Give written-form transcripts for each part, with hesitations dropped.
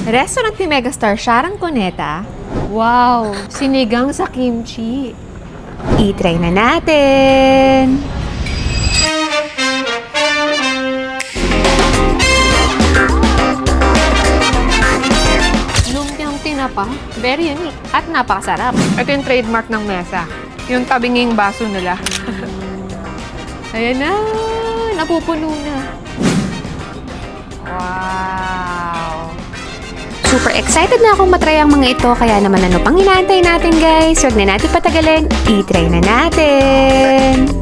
Restaurant ni Megastar Sharon Cuneta. Wow! Sinigang sa kimchi. I-try na natin! Lumpiang tinapa. Very unique. At napakasarap. Ito yung trademark ng mesa. Yung tabinging baso nila. Ayan na! Napupuno na. Wow! Super excited na akong matry ang mga ito, kaya naman ano pang inaantay natin guys? Huwag na natin patagalin, i-try na natin!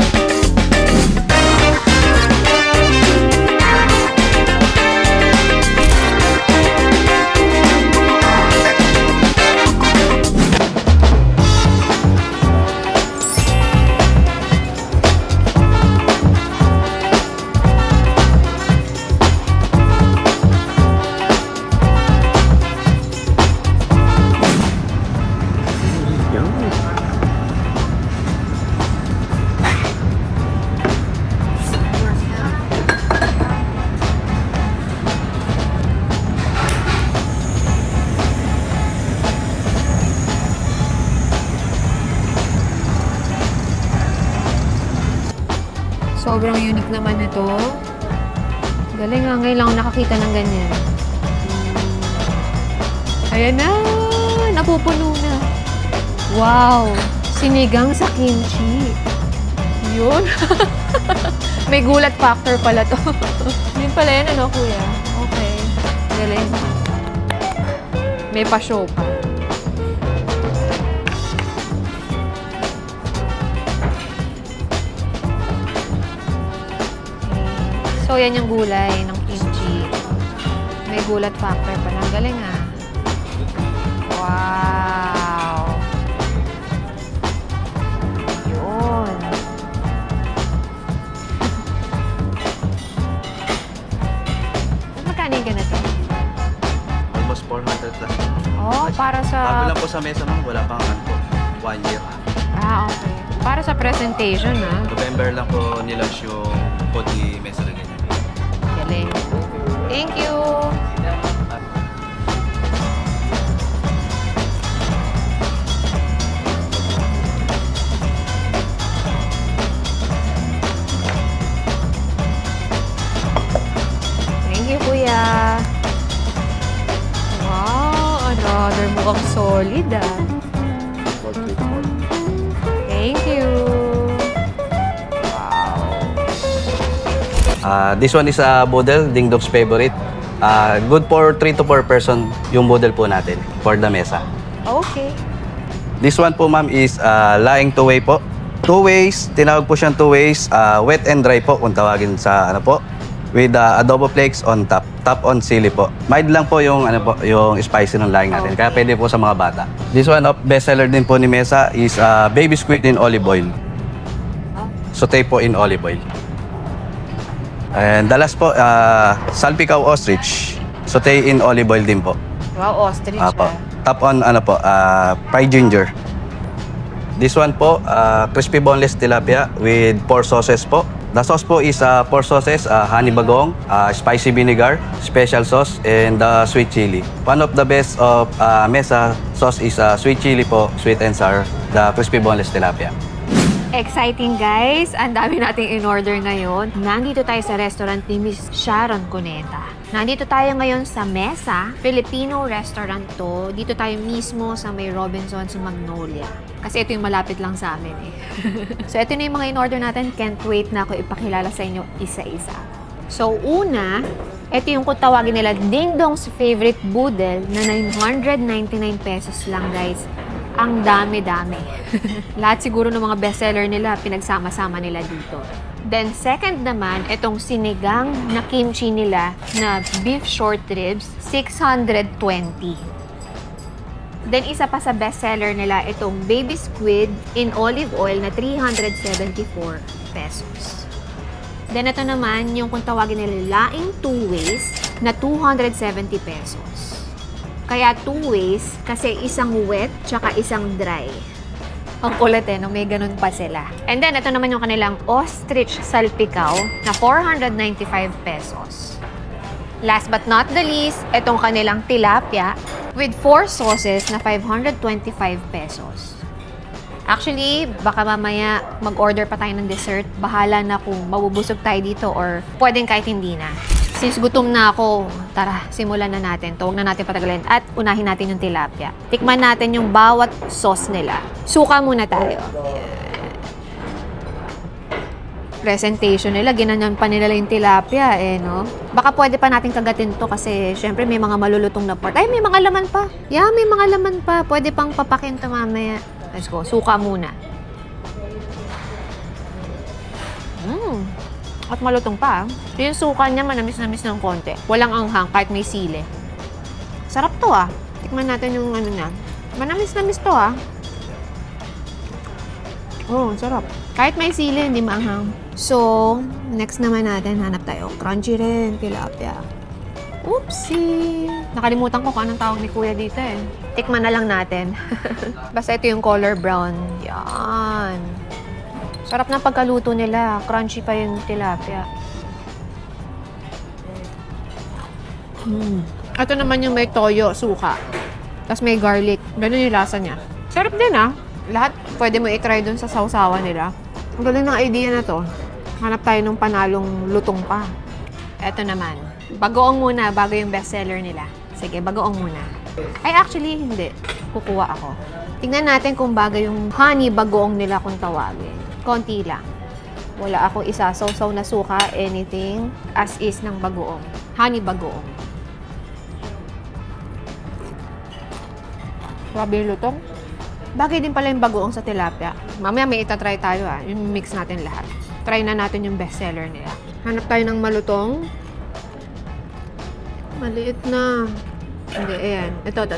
Sobrang unique naman ito. Galing nga, ngayon lang ako nakakita ng ganyan. Ayan na! Napupuno na. Wow! Sinigang sa kimchi. Yun. May gulat factor pala to. Yun pala yan, ano kuya? Okay. Galing. May pa-show pa. So, yan yung gulay ng kimchi. May gulat factor pa lang. Galing ah. Wow! Yun. Magkano yung ganito? Almost 400 plus. Oh, para Bago sa... lang po sa mesa ma'am, wala pang ano, 1 year. Ah, okay. Para sa presentation ah. November lang po nilaunch yung food ni Mesa Lagay. Galing. Thank you! Thank you, kuya. Wow, another mukhang solid ah. Thank you. This one is a boodle, Ding Dong's favorite. Good for 3 to 4 person yung boodle po natin for the mesa. Okay. This one po ma'am is laing two-way po. Two ways, tinawag po siyang two ways, wet and dry po kung tawagin sa ano po. With adobo flakes on top, top on sili po. Mild lang po yung ano po, yung spicy ng laing natin. Kaya pwede po sa mga bata. This one of bestseller din po ni Mesa is baby squid in olive oil. Saute po in olive oil. And the last po, salpicao ostrich. Saute in olive oil din po. Wow, ostrich Apo. ah. Top on ano po, fried ginger. This one po, crispy boneless tilapia with 4 sauces po. The sauce po is 4 sauces, honey bagong, spicy vinegar, special sauce, and sweet chili. One of the best of Mesa sauce is sweet chili po, sweet and sour, the crispy boneless tilapia. Exciting guys! Ang dami nating in-order ngayon. Nandito tayo sa restaurant ni Miss Sharon Cuneta. Nandito tayo ngayon sa Mesa, Filipino restaurant to. Dito tayo mismo sa may Robinson's Magnolia. Kasi ito yung malapit lang sa amin eh. So ito na yung mga in-order natin. Can't wait na ako ipakilala sa inyo isa-isa. So una, ito yung kung tawagin nila Ding Dong's favorite boodle na 999 pesos lang guys. Ang dami-dami. Lahat siguro ng mga bestseller nila, pinagsama-sama nila dito. Then second naman, itong sinigang na kimchi nila na beef short ribs, 620. Then isa pa sa bestseller nila, itong baby squid in olive oil na 374 pesos. Then ito naman, yung kung tawagin nila laing two ways na 270 pesos. Kaya two ways kasi isang wet tsaka isang dry. Ang kulit eh, no? May ganun pa sila. And then, ito naman yung kanilang ostrich salpicao na 495 pesos. Last but not the least, itong kanilang tilapia with 4 sauces na 525 pesos. Actually, baka mamaya mag-order pa tayo ng dessert. Bahala na kung mabubusog tayo dito or pwedeng kahit hindi na. Since gutom na ako, tara, simulan na natin. Huwag na natin patagalin at unahin natin yung tilapia. Tikman natin yung bawat sauce nila. Suka muna tayo. Presentation nila, ginanyan pa nila yung tilapia no? Baka pwede pa natin kagatin to kasi syempre may mga malulutong na part. Ay, may mga laman pa. Yeah, may mga laman pa. Pwede pang papakin to mamaya. Let's go. Suka muna. At malutong pa. Yung suka niya, manamis-namis ng konti. Walang anghang kahit may sili. Sarap to Tikman natin yung ano niya. Manamis-namis to Oh, sarap. Kahit may sili, hindi maanghang. So, next naman natin, hanap tayo. Crunchy rin, tilapia. Oopsie! Nakalimutan ko kung anong tawag ni Kuya dito Tikman na lang natin. Basta ito yung color brown. Yan. Sarap na pagkaluto nila. Crunchy pa yung tilapia. Ito naman yung may toyo, suka. Tapos may garlic. Ganun yung lasa niya. Sarap din Lahat pwede mo i-try dun sa sausawan nila. Ang galing ng idea na to. Hanap tayo ng panalong lutong pa. Ito naman. Bagoong muna bago yung bestseller nila. Sige, bagoong muna. Ay, actually, hindi. Kukuha ako. Tingnan natin kung bagay yung honey bagoong nila kung tawagin. Konti lang. Wala akong isasaw-saw na suka, anything, as is ng bagoong. Honey bagoong. Grabe yung lutong. Bagay din pala yung bagoong sa tilapia. Mamaya may itatry tayo Yung mix natin lahat. Try na natin yung bestseller nila. Hanap tayo ng malutong. Maliit na. Hindi, ayan. Ito.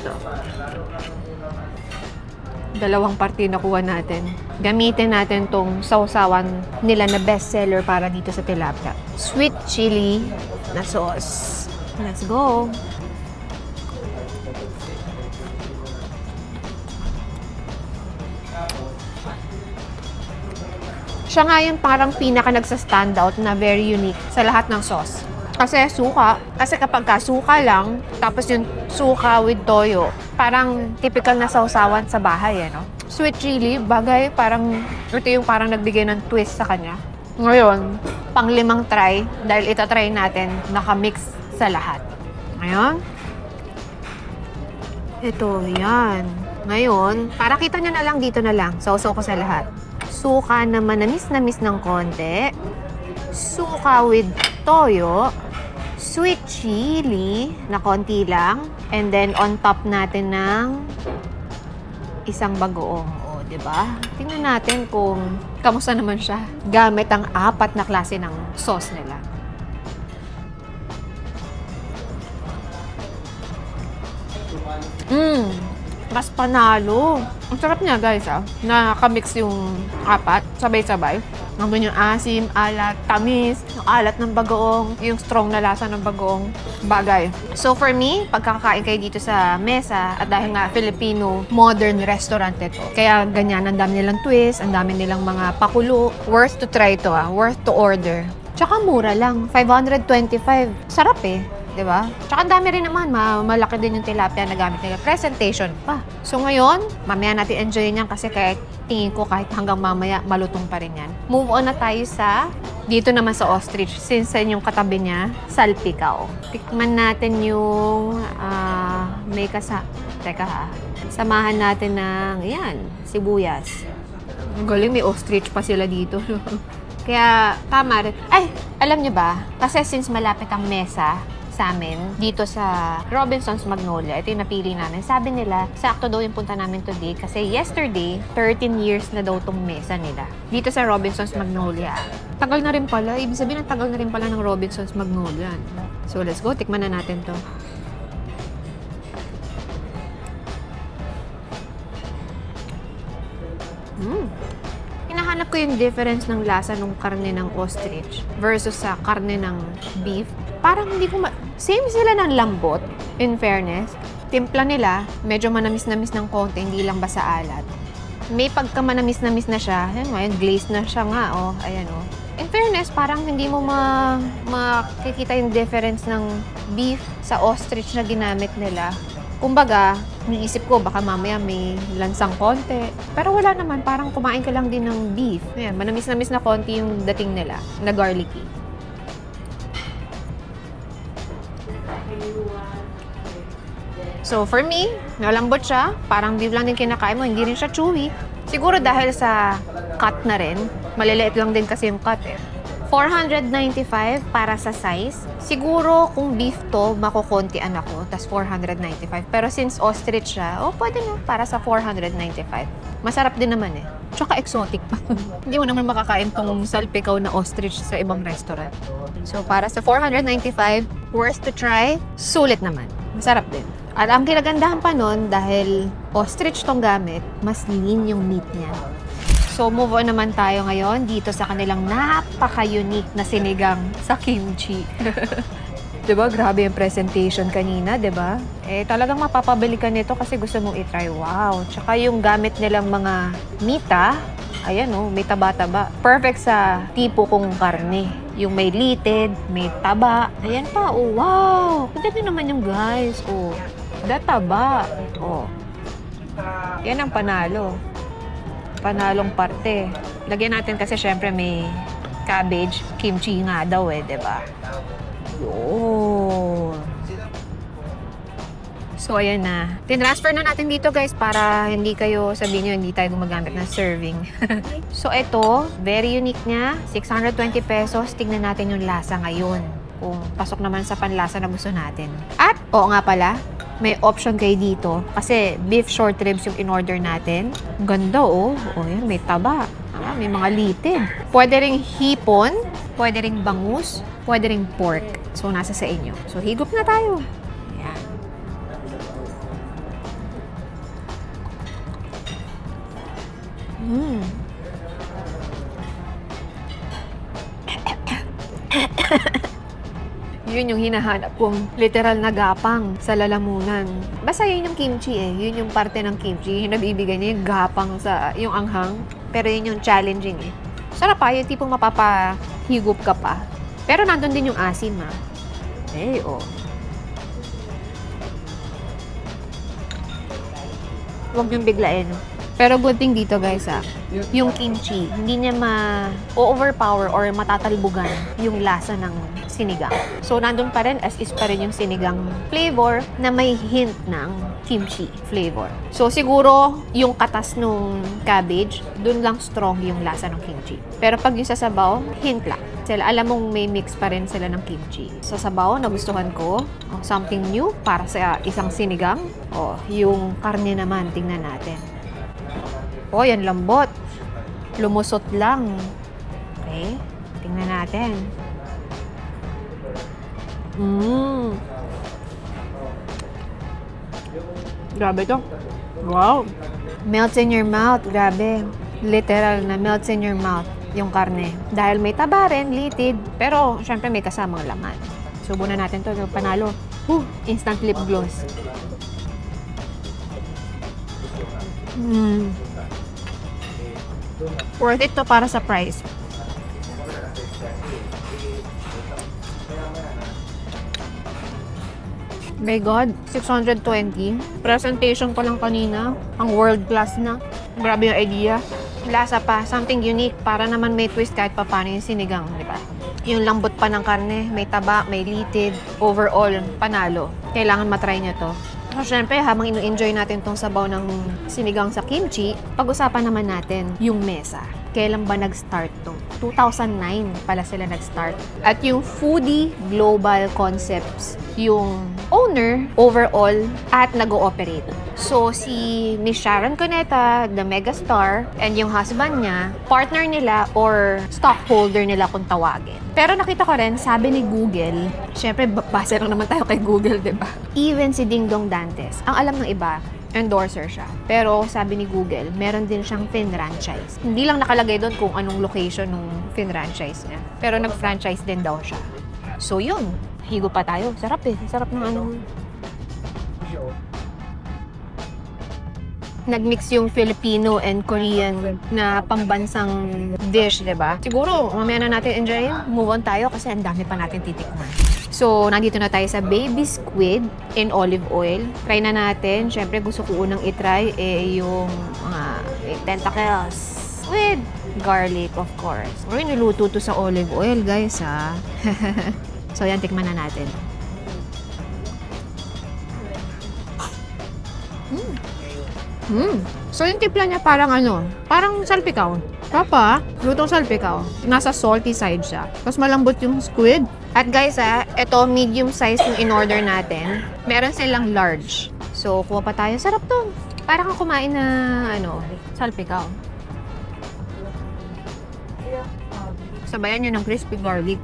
Dalawang parte nakuha natin. Gamitin natin tong sausawan nila na bestseller para dito sa tilapia. Sweet chili na sauce. Let's go! Siya nga yung parang pinaka nagsa-stand out na very unique sa lahat ng sauce. Kasi suka. Kasi kapag suka lang, tapos yung suka with toyo, parang typical na sausawan sa bahay, no? Sweet chili, bagay, parang, ito yung parang nagbigay ng twist sa kanya. Ngayon, pang-5 try, dahil itatry natin, nakamix sa lahat. Ngayon, ito, yan. Ngayon, para kita nyo na lang, dito na lang. Sausaw ko sa lahat. Suka na manamis-namis ng konti. Suka with toyo. Sweet chili na konti lang. And then, on top natin ng isang bagoong. O, diba? Tingnan natin kung kamusta naman siya. Gamit ang 4 na klase ng sauce nila. Mas panalo. Ang sarap niya, guys, Naka-mix yung 4, sabay-sabay. Nandun yung asim, alat, tamis, yung alat ng bagoong, yung strong na lasa ng bagoong. Bagay. So, for me, pagkakain kayo dito sa mesa, at dahil nga Filipino modern restaurant ito, kaya ganyan, ang dami nilang twist, ang dami nilang mga pakulo. Worth to try to, worth to order. Tsaka mura lang, 525. Sarap diba? Tsaka ang dami rin naman, malaki din yung tilapia na gamit nila. Presentation pa. So ngayon, mamaya natin enjoyin yan kasi tingin ko kahit hanggang mamaya, malutong pa rin yan. Move on na tayo sa, dito naman sa ostrich, since yung katabi niya, salpikaw. Tikman natin yung, teka samahan natin ng, sibuyas. Ang galing, may ostrich pa sila dito. Kaya, tama rin. Ay, alam niyo ba, kasi since malapit ang mesa, sa amin, dito sa Robinson's Magnolia. Ito yung napili namin. Sabi nila, sakto daw yung punta namin today kasi yesterday, 13 years na daw tong mesa nila. Dito sa Robinson's Magnolia. Tagal na rin pala. Ibig sabihin, tagal na rin pala ng Robinson's Magnolia. So, let's go. Tikman na natin to. Hinahanap ko yung difference ng lasa ng karne ng ostrich versus sa karne ng beef. Parang hindi ko same sila ng lambot, in fairness. Timpla nila, medyo manamis-namis ng konti, hindi lang basta alat. May pagka manamis-namis na siya, ngayon glazed na siya nga, ayan In fairness, parang hindi mo makikita yung difference ng beef sa ostrich na ginamit nila. Kumbaga, niisip ko baka mamaya may lansang konti. Pero wala naman, parang kumain ka lang din ng beef. Ayan, manamis-namis na konti yung dating nila, na garlicky. So for me, malambot siya. Parang beef lang din kinakain mo, hindi rin siya chewy. Siguro dahil sa cut na rin. Maliliit lang din kasi yung cut eh. 495 para sa size. Siguro kung beef to, makukontian ako. Tas 495. Pero since ostrich siya, pwede na para sa 495. Masarap din naman eh. Tsaka exotic pa. Hindi mo naman makakain tong salpikaw na ostrich sa ibang restaurant. So para sa 495, worth to try. Sulit naman. Masarap din. At ang kinagandahan pa nun, dahil ostrich tong gamit, mas lean yung meat niya. So, move on naman tayo ngayon dito sa kanilang napaka-unique na sinigang sa kimchi. Diba? Grabe yung presentation kanina, diba? Talagang mapapabili ka nito kasi gusto mong itry. Wow! Tsaka yung gamit nilang mga mita, ayan may taba-taba. Perfect sa tipo kong karne. Yung may litid, may taba. Ayan pa, wow! Pagdating naman yung guys, databa. Yan ang panalo. Panalong parte. Lagyan natin kasi syempre may cabbage, kimchi nga daw diba? Yun. So, ayan na. Tinransfer na natin dito guys para hindi kayo sabihin nyo hindi tayo gumagamit ng serving. So, ito, very unique niya. 620 pesos. Tignan natin yung lasa ngayon. Kung pasok naman sa panlasa na gusto natin. At, nga pala, may option kayo dito. Kasi beef short ribs yung in-order natin. Ang ganda yan, may taba. May mga litid. Pwede ring hipon, pwede ring bangus, pwede ring pork. So, nasa sa inyo. So, higop na tayo. Ayan. Yun yung hinahanap kong literal na gapang sa lalamunan. Basta yun yung kimchi Yun yung parte ng kimchi. Yung nabibigay niya yung gapang sa yung anghang. Pero yun yung challenging Sarap yung tipong mapapahigup ka pa. Pero nandun din yung asin Huwag niyong biglain. Pero good thing dito guys yung kimchi, hindi niya ma-overpower or matatalbugan yung lasa ng sinigang. So, nandun pa rin, as is pa rin yung sinigang flavor na may hint ng kimchi flavor. So, siguro, yung katas nung cabbage, dun lang strong yung lasa ng kimchi. Pero pag yung sa sabaw, hint lang. Sila, alam mong may mix pa rin sila ng kimchi. Sa sabaw, nagustuhan ko. Something new para sa isang sinigang. Yung karne naman, tingnan natin. Yan lambot. Lumusot lang. Okay. Tingnan natin. Grabe to. Wow. Melts in your mouth. Grabe. Literal na melts in your mouth yung karne. Dahil may taba rin, litid. Pero, syempre may kasamang laman. Subunan natin to. Panalo. Instant lip gloss. Worth it to para sa price. My God, 620. Presentation pa lang kanina. Ang world class na. Grabe yung idea. Lasa pa, something unique para naman may twist kahit pa paano yung sinigang, di ba? Yung lambot pa ng karne, may taba, may litid. Overall, panalo. Kailangan matry nyo to. So, syempre, habang ino-enjoy natin tong sabaw ng sinigang sa kimchi, pag-usapan naman natin yung mesa. Kailan ba nag-start to? 2009 pala sila nag-start. At yung Foodie Global Concepts, yung owner, overall, at nag-ooperate. So, si Miss Sharon Cuneta, the megastar, and yung husband niya, partner nila or stockholder nila kung tawagin. Pero nakita ko rin, sabi ni Google, syempre, base lang naman tayo kay Google, diba? Even si Ding Dong Dantes, ang alam ng iba, endorser siya. Pero sabi ni Google, meron din siyang fin-franchise. Hindi lang nakalagay doon kung anong location ng fin-franchise niya. Pero nag-franchise din daw siya. So yun, higo pa tayo. Sarap Sarap ng nagmix yung Filipino and Korean na pambansang dish, diba? Siguro, mamaya na natin enjoy. Move on tayo kasi ang dami pa natin titikman. So, nandito na tayo sa baby squid in olive oil. Try na natin. Siyempre, gusto ko unang itry yung tentacles with garlic, of course. Uy, niluto to sa olive oil, guys, ha? So, yan, tikman na natin. So, yung timpla niya parang parang salpikaw. Papa, lutong salpikaw. Nasa salty side siya. Tapos malambot yung squid. At guys, ito medium size yung in-order natin. Meron silang large. So, kuha pa tayo. Sarap to. Parang kang kumain na, salpikaw. Sabayan nyo ng crispy garlic.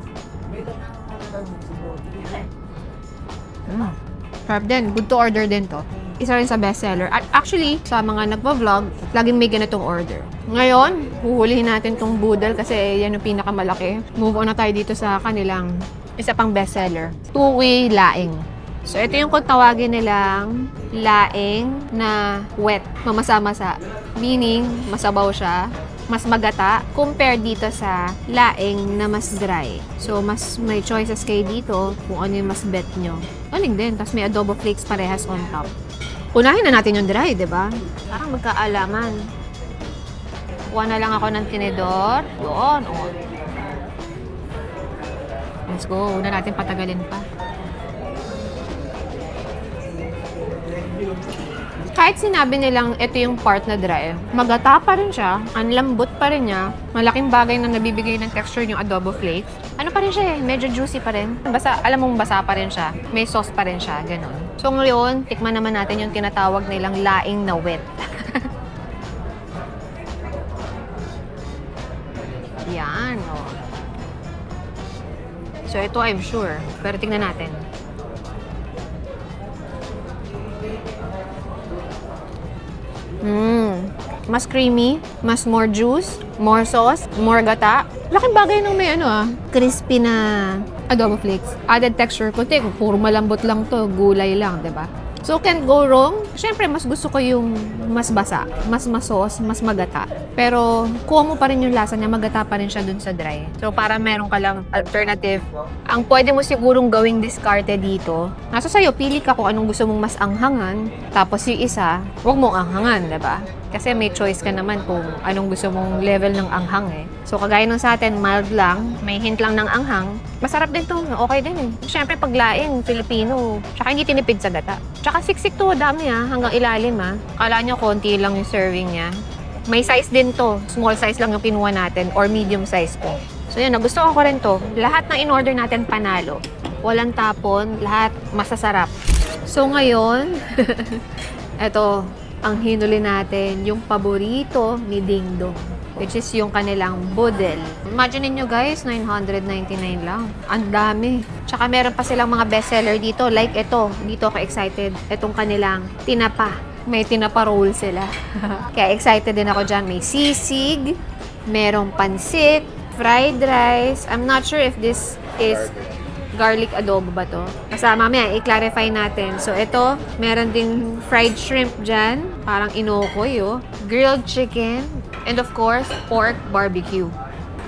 Sarap din. Good to order din to. Isa rin sa bestseller. At actually, sa mga nagpa-vlog, laging may ganitong order. Ngayon, huhulihin natin tong boodle kasi yan yung pinakamalaki. Move on na tayo dito sa kanilang isa pang bestseller. Two-way laing. So, ito yung kung tawagin nilang laing na wet, mamasa-masa. Meaning, masabaw siya, mas magata, compare dito sa laing na mas dry. So, mas may choices kayo dito kung ano yung mas bet nyo. Aling din, tapos may adobo flakes parehas on top. Unahin na natin yung dry, di ba? Parang magkaalaman. Kuha na lang ako ng tinidor. Doon, Let's go. Una natin patagalin pa. Kahit sinabi nilang ito yung part na dry, magata pa rin siya, ang lambot pa rin niya, malaking bagay na nabibigay ng texture yung adobo flakes. Ano pa rin siya medyo juicy pa rin. Basa, alam mong basa pa rin siya, may sauce pa rin siya, ganun. So ngayon, tikman naman natin yung tinatawag nilang laing na wet. Yan, So ito I'm sure, pero tingnan natin. Mas creamy, mas more juice, more sauce, more gata. Laking bagay ng may crispy na adobo flakes. Added texture ko, puro malambot lang to, gulay lang, 'di ba? So, can't go wrong. Siyempre, mas gusto ko yung mas basa, mas sauce, mas magata. Pero, kuha mo pa rin yung lasa niya, magata pa rin siya dun sa dry. So, para meron ka lang alternative. Ang pwede mo sigurong gawing diskarte dito, nasa sa'yo, pili ka kung anong gusto mong mas anghangan. Tapos yung isa, huwag mong anghangan, diba? Kasi may choice ka naman kung anong gusto mong level ng anghang So, kagaya nung sa atin, mild lang, may hint lang ng anghang. Masarap din to, okay din Siyempre, paglaing, Filipino, tsaka hindi tinipid sa gata. Tsaka siksik to, dami hanggang ilalim Kala nyo, konti lang yung serving niya. May size din to, small size lang yung kinuha natin or medium size ko. So yun, nagustuhan ko rin to. Lahat ng in-order natin panalo. Walang tapon, lahat masasarap. So ngayon, eto, ang hinuli natin, yung paborito ni Ding Dong, which is yung kanilang boodle. Imagine niyo guys, 999 lang. Ang dami. Tsaka meron pa silang mga bestseller dito, like ito. Dito ako excited. Itong kanilang tinapa. May tinapa roll sila. Kaya excited din ako dyan. May sisig, merong pansit, fried rice. I'm not sure if this is garlic adobo ba to? Basta mamaya, i-clarify natin. So, ito, meron ding fried shrimp dyan. Parang inokoy, grilled chicken. And of course, pork barbecue.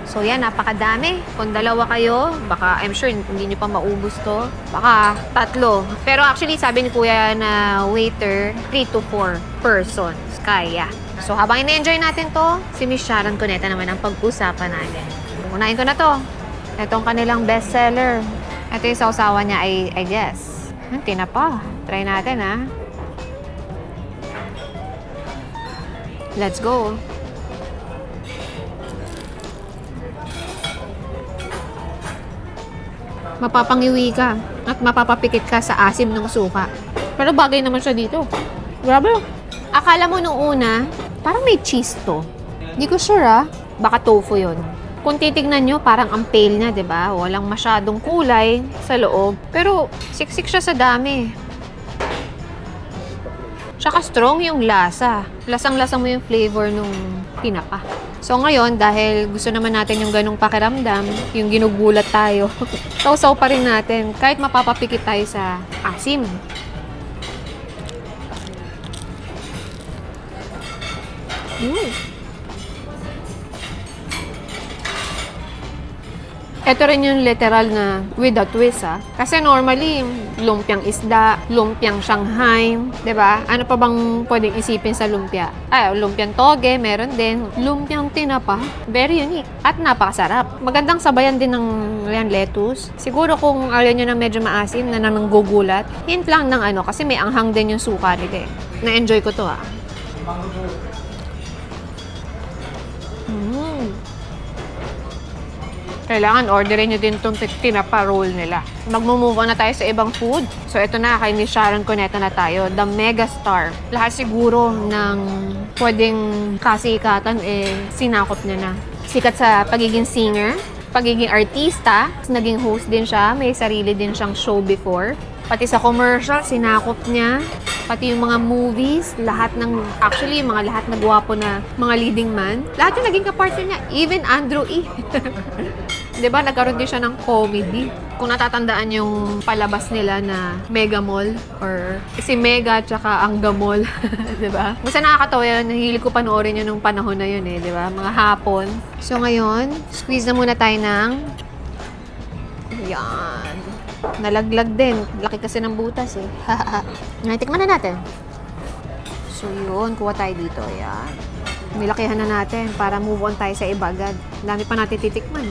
So, yan, napakadami. Kung dalawa kayo, baka, I'm sure, hindi nyo pa maubos to. Baka, 3. Pero actually, sabi ni Kuya na waiter, 3 to 4 persons. Kaya. So, habang ina-enjoy natin to, si Miss Sharon Cuneta naman ang pag-usapan natin. Unahin ko na to. Itong kanilang bestseller. Ito yung sausawan niya, I guess. Tinapa. Try natin, Let's go. Mapapangiwi ka at mapapapikit ka sa asim ng suka. Pero bagay naman siya dito. Grabe. Akala mo nung una, parang may cheese to. Hindi ko sure baka tofu yon. Kung titignan nyo, parang ang pale niya, di ba? Walang masyadong kulay sa loob. Pero siksik siya sa dami. Tsaka strong yung lasa. Lasang-lasa mo yung flavor nung tinapa. So ngayon, dahil gusto naman natin yung ganong pakiramdam, yung ginugulat tayo, sausaw pa rin natin kahit mapapapikit tayo sa asim. Ito rin yung literal na with a twist, Kasi normally, lumpiang isda, lumpiang Shanghai, 'di ba? Ano pa bang pwedeng isipin sa lumpia? Lumpiang toge, meron din. Lumpiang tinapa, very unique. At napakasarap. Magandang sabayan din ng yan, lettuce. Siguro kung ayaw nyo na medyo maasim, na nanggugulat, hint lang ng kasi may anghang din yung suka nila eh. Na-enjoy ko to, Kailangan orderin nyo din itong tinapa roll nila. Mag-move on na tayo sa ibang food. So, ito na, kay Miss Sharon Cuneta na tayo. The Megastar. Lahat siguro ng pwedeng kasikatan, sinakop niya na. Sikat sa pagiging singer, pagiging artista, naging host din siya, may sarili din siyang show before. Pati sa commercial, sinakop niya. Pati yung mga movies, lahat na gwapo na mga leading man, lahat yung naging kapartner niya. Even Andrew E. Diba, nagkaroon din siya ng comedy. Kung natatandaan yung palabas nila na Mega Mall or si Mega tsaka ang Gamol. Diba? Basta nakakatawa yun. Nahilig ko panoorin yun nung panahon na yun diba? Mga hapon. So ngayon, squeeze na muna tayo ng yan. Nalaglag din. Laki kasi ng butas Ngayon, tikman na natin. So yun, kuha tayo dito. Yan. Nilakihan na natin para move on tayo sa iba agad. Dami pa natin titikman.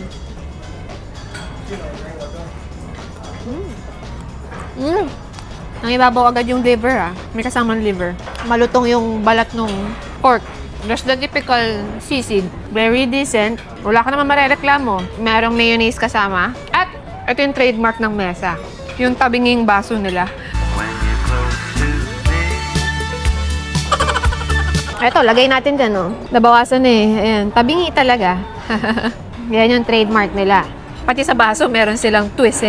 Ang ibabaw agad yung liver May kasamang liver. Malutong yung balat nung pork. Just the typical sisig. Very decent. Wala ka naman marereklamo. Merong mayonnaise kasama. At ito yung trademark ng mesa. Yung tabinging baso nila. Ito, lagay natin dyan, Nabawasan Ayan, tabingi talaga. Yan yung trademark nila. Pati sa baso, meron silang twist,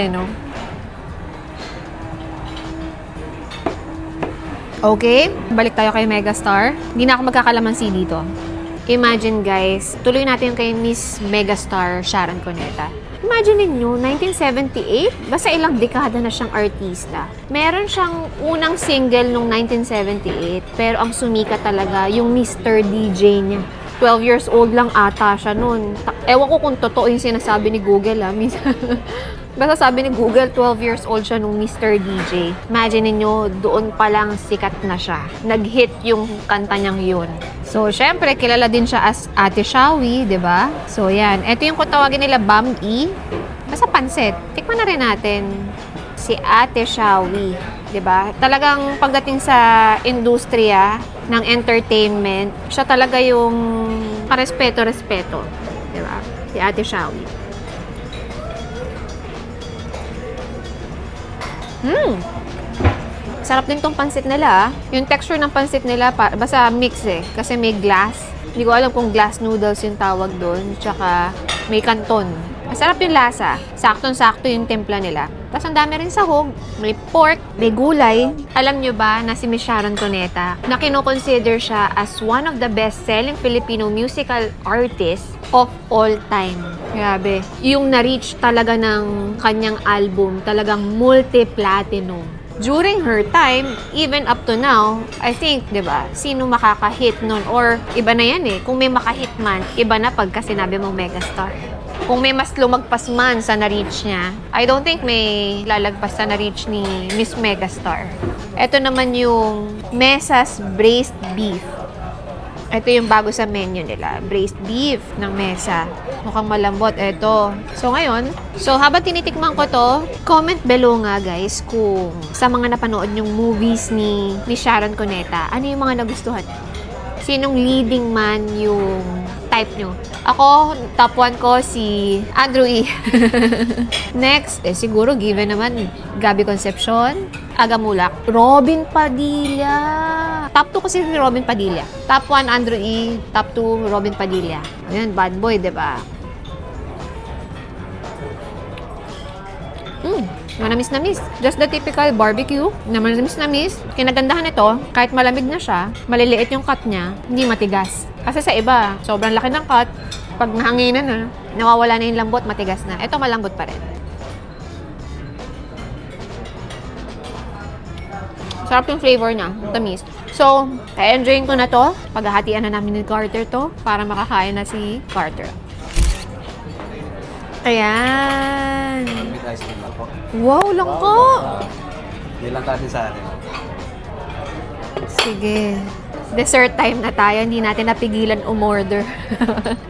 Okay, balik tayo kay Megastar. Hindi na ako magkakalamansi dito. Imagine, guys, tuloy natin kay Miss Megastar Sharon Cuneta. Imagine niyo 1978, basta ilang dekada na siyang artista. Meron siyang unang single nung 1978, pero ang sumikat talaga yung Mr. DJ niya. 12 years old lang ata siya noon. Ewan ko kung totoo yung sinasabi ni Google, Basta sabi ni Google, 12 years old siya nung Mr. DJ. Imagine niyo doon pa lang sikat na siya. Nag-hit yung kanta niyang yun. So, syempre, kilala din siya as Ate Shawi, di ba? So, yan. Ito yung kung tawagin nila Bam E. Basta pansit. Tikman na rin natin si Ate Shawi, di ba? Talagang pagdating sa industriya ng entertainment, siya talaga yung karespeto-respeto, di ba? Si Ate Shawi. Sarap din tong pansit nila. Yung texture ng pansit nila, basta mix kasi may glass. Hindi ko alam kung glass noodles yung tawag doon. Tsaka may kanton. Masarap yung lasa. Saktong-sakto yung timpla nila. Tapos ang dami rin sahog. May pork, may gulay. Alam nyo ba na si Miss Sharon Cuneta, na kinoconsider siya as one of the best-selling Filipino musical artists of all time. Grabe. Yung na-reach talaga ng kanyang album, talagang multi-platinum. During her time, even up to now, I think, di ba, sino makaka-hit nun? Or iba na yan kung may maka-hit man, iba na pagka sinabi mong megastar. Kung may mas lumagpas man sa na-reach niya, I don't think may lalagpas sa na-reach ni Miss Megastar. Ito naman yung Mesa's Braised Beef. Ito yung bago sa menu nila. Braised beef ng Mesa. Mukhang malambot. Ito. So, ngayon, habang tinitikman ko to, comment below nga, guys, kung sa mga napanood yung movies ni Sharon Cuneta, ano yung mga nagustuhan? Sinong leading man yung type nyo? Ako, top 1 ko si Andrew E. Next, siguro given naman, Gabby Concepcion, Aga Mulak, Robin Padilla. Top 2 ko si Robin Padilla. Top 1, Andrew E. Top 2, Robin Padilla. Ayan, bad boy, diba? Manamis-namis. Just the typical barbecue na manamis-namis. Kinagandahan ito, kahit malamig na siya, maliliit yung cut niya, hindi matigas. Kasi sa iba, sobrang laki ng cut. Pag nahanginan na, nawawala na yung lambot, matigas na. Ito malambot pa rin. Sarap yung flavor niya, tamis. So, enjoyin ko na to. Paghahatian na namin ni Carter to para makakain na si Carter. Ayan. With ice cream lang po. Wow, langka! Yun lang natin sa atin. Sige. Dessert time na tayo, hindi natin napigilan umorder.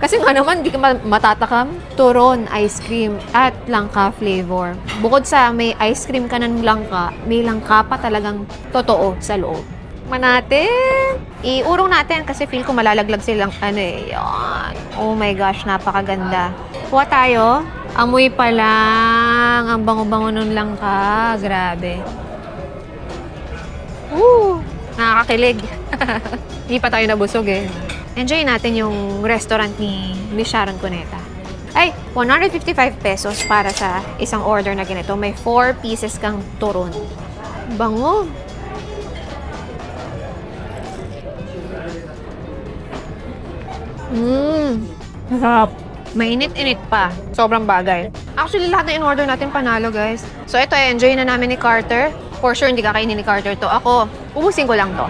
Kasi nga naman, hindi ka matatakam. Turon, ice cream, at langka flavor. Bukod sa may ice cream ka ng langka, may langka pa talagang totoo sa loob. Natin. Iurong natin kasi feel ko malalaglag silang yan. Oh my gosh, napakaganda. Kuha tayo. Amoy pa lang. Ang bango-bango nun langka. Grabe. Nakakakilig. Hindi pa tayo nabusog eh. Enjoy natin yung restaurant ni Miss Sharon Cuneta. Ay, 155 pesos para sa isang order na ganito. May 4 pieces kang turon. Bango. Sarap. Mainit-init pa. Sobrang bagay. Actually, lahat na in-order natin panalo, guys. So, ito, enjoy na namin ni Carter. For sure, hindi kakainin ni Carter to. Ako, ubusin ko lang to.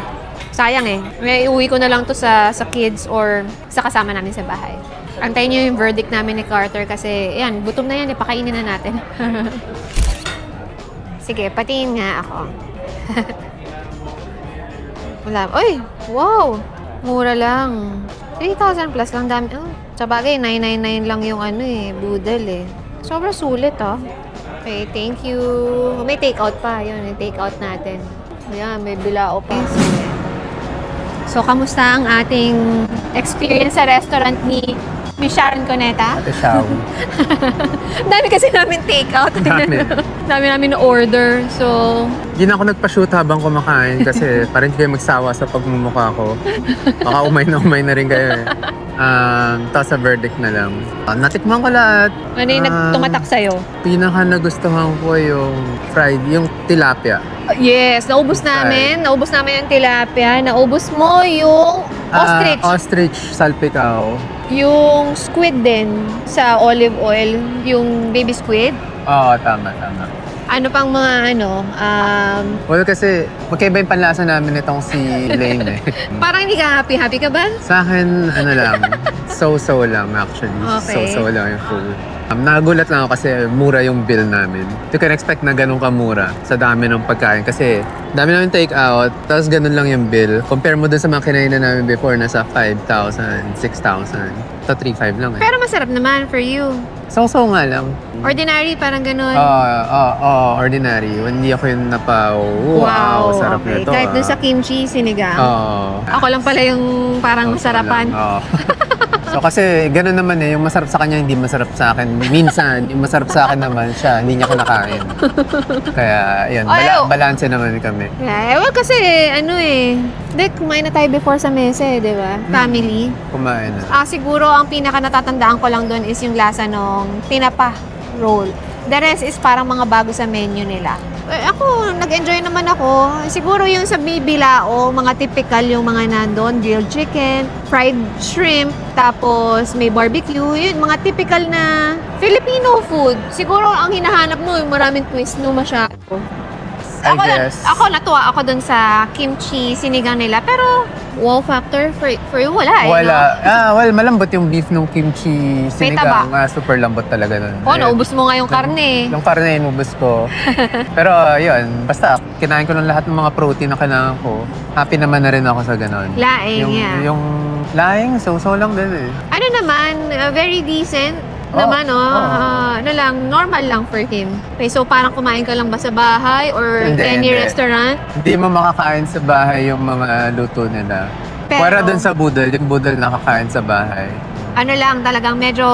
Sayang eh. May iuwi ko na lang to sa kids or sa kasama namin sa bahay. Antayin niyo yung verdict namin ni Carter kasi, yan, gutom na yan, ipakainin na natin. Sige, patingin nga ako. Wala. Uy! Wow! Mura lang. 3,000 plus lang dami. Oh, sa bagay, 999 lang yung boodle eh. Sobrang sulit Okay, thank you. May take-out pa. Yun, yung take-out natin. Ayan, may bilao pa. So, kamusta ang ating experience sa restaurant ni Miss Sharon Cuneta? Ate Shaw. Dami kasi namin take-out. Dami namin na-order. So, Hindi na ako nagpa-shoot habang kumakain kasi parang hindi kayo magsawa sa pagmumukha ko. Baka umay na rin kayo eh. Tapos sa verdict na lang. Natikman ko lahat. ano yung tumatak sa'yo? Pinaka nagustuhan ko yung fried, yung tilapia. Yes, naubos namin. Naubos namin yung tilapia. Naubos mo yung ostrich. Ostrich salpicao. Yung squid din sa olive oil. Yung baby squid. Oo, tama. Ano pang mga Well, kasi magkaiba yung panlasa namin itong si Lane eh. parang hindi ka happy ka ba? Sa akin, lang, so-so lang actually. Okay. So-so lang yung food. Nagulat lang ako kasi mura yung bill namin. You can expect na ganun kamura sa dami ng pagkain kasi dami namin take out, tapos ganun lang yung bill. Compare mo dun sa mga kinainan namin before, nasa 5,000, 6,000. Ito 3,500 lang eh. Pero masarap naman for you. So-so nga lang. Ordinary, parang ganun. Ordinary. Hindi ako yung wow, sarap okay. nito. Kahit dun sa kimchi, sinigang. Ako lang pala yung parang masarapan. So kasi gano'n naman yung masarap sa kanya, hindi masarap sa akin. Minsan, yung masarap sa akin naman siya, hindi niya kinakain. Kaya, yun, balanse naman kami. Yeah, well, kasi, kumain na tayo before sa mesa di ba? Family. Kumain na. Siguro, ang pinaka natatandaan ko lang doon is yung lasa ng tinapa roll. The rest is parang mga bago sa menu nila. Ako, nag-enjoy naman ako. Siguro yung sa Bibilao, mga typical yung mga nandun, grilled chicken, fried shrimp, tapos may barbecue. Yun, mga typical na Filipino food. Siguro ang hinahanap mo, yung maraming twist no masyado. I guess. Ako natuwa ako dun sa kimchi sinigang nila, pero wow factor for you, wala eh. Wala. Well, malambot yung beef ng kimchi sinigang. Super lambot talaga nun. Naubos mo nga yung karne. Yung karne, inubos ko. Pero yun, basta kinain ko ng lahat ng mga protein na kailangan ko. Happy naman na rin ako sa ganon. Laing, Yung laing, so-so lang din eh. Ano naman, very decent. Normal lang for him. Okay, so parang kumain ka lang ba sa bahay or any restaurant? Hindi mo makakain sa bahay yung mga luto nila. Pero, para dun sa budol, yung budol nakakain sa bahay. Ano lang, talagang medyo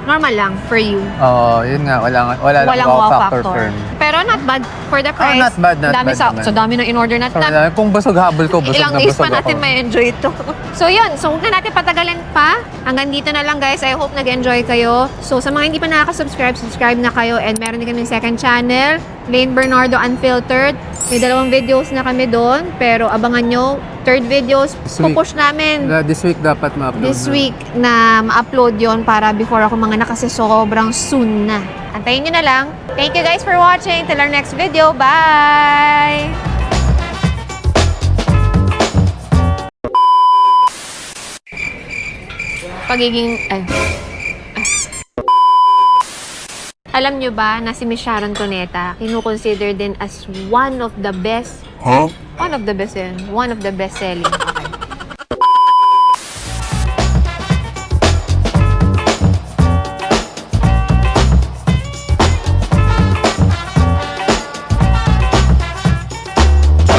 normal lang for you. Oo, yun nga, wala lang wow factor for me. Pero not bad for the price. Not bad naman. So dami ng in-order natin. Kung busog habol ko, busog ilang na days busog pa natin ako. may enjoy ito. So yun, so huwag na natin patagalin pa. Hanggang dito na lang guys. I hope nag-enjoy kayo. So sa mga hindi pa nakaka-subscribe, subscribe na kayo. And meron din kaming second channel, Lane Bernardo Unfiltered. May 2 videos na kami doon. Pero abangan nyo, third videos, pupush namin. This week dapat ma-upload. This week na ma-upload yon para before ako mga kasi sobrang soon na. Antayin nyo na lang. Thank you guys for watching. Till our next video. Bye! pagiging... Alam nyo ba na si Miss Sharon Cuneta, kinukonsider din as one of the best... One of the best selling. Okay.